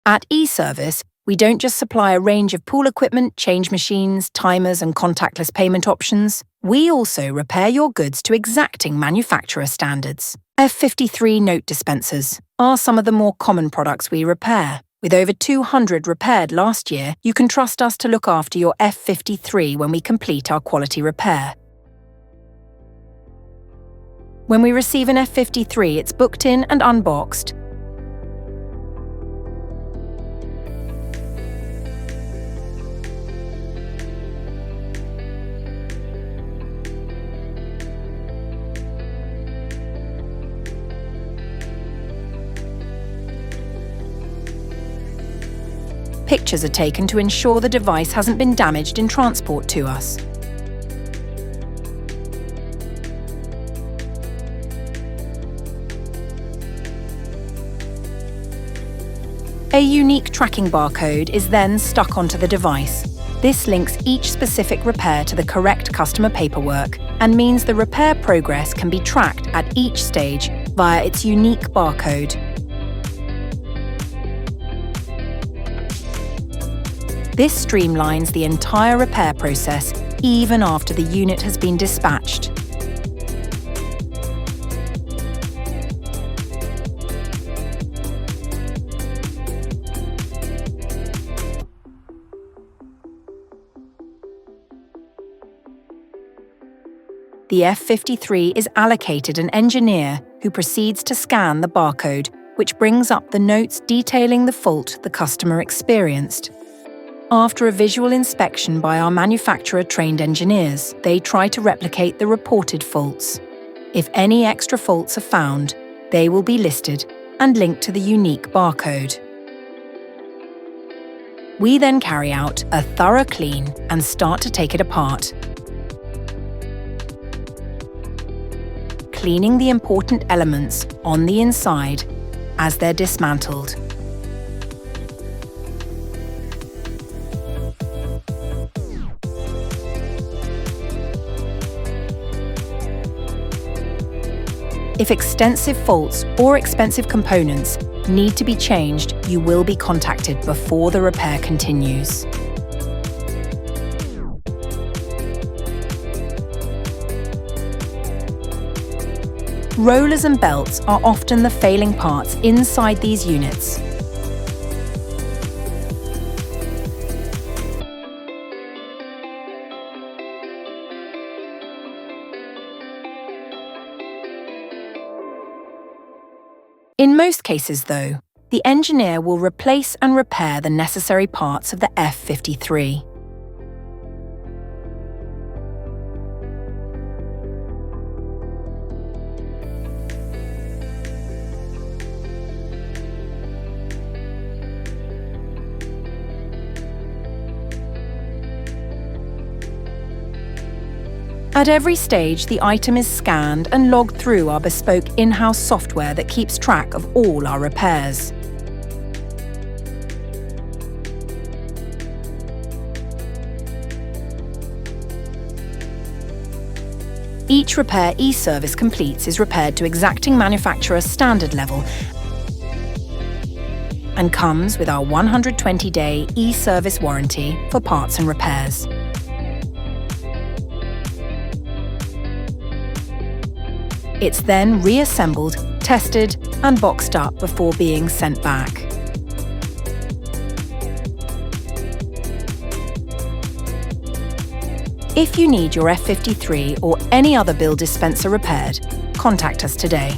At eService, we don't just supply a range of pool equipment, change machines, timers, and contactless payment options. We also repair your goods to exacting manufacturer standards. F53 note dispensers are some of the more common products we repair. With over 200 repaired last year, you can trust us to look after your F53 when we complete our quality repair. When we receive an F53, it's booked in and unboxed. Pictures are taken to ensure the device hasn't been damaged in transport to us. A unique tracking barcode is then stuck onto the device. This links each specific repair to the correct customer paperwork and means the repair progress can be tracked at each stage via its unique barcode. This streamlines the entire repair process, even after the unit has been dispatched. The F53 is allocated an engineer who proceeds to scan the barcode, which brings up the notes detailing the fault the customer experienced. After a visual inspection by our manufacturer-trained engineers, they try to replicate the reported faults. If any extra faults are found, they will be listed and linked to the unique barcode. We then carry out a thorough clean and start to take it apart, cleaning the important elements on the inside as they're dismantled. If extensive faults or expensive components need to be changed, you will be contacted before the repair continues. Rollers and belts are often the failing parts inside these units. In most cases, though, the engineer will replace and repair the necessary parts of the F53. At every stage, the item is scanned and logged through our bespoke in-house software that keeps track of all our repairs. Each repair eService completes is repaired to exacting manufacturer standard level and comes with our 120-day eService warranty for parts and repairs. It's then reassembled, tested, and boxed up before being sent back. If you need your F53 or any other bill dispenser repaired, contact us today.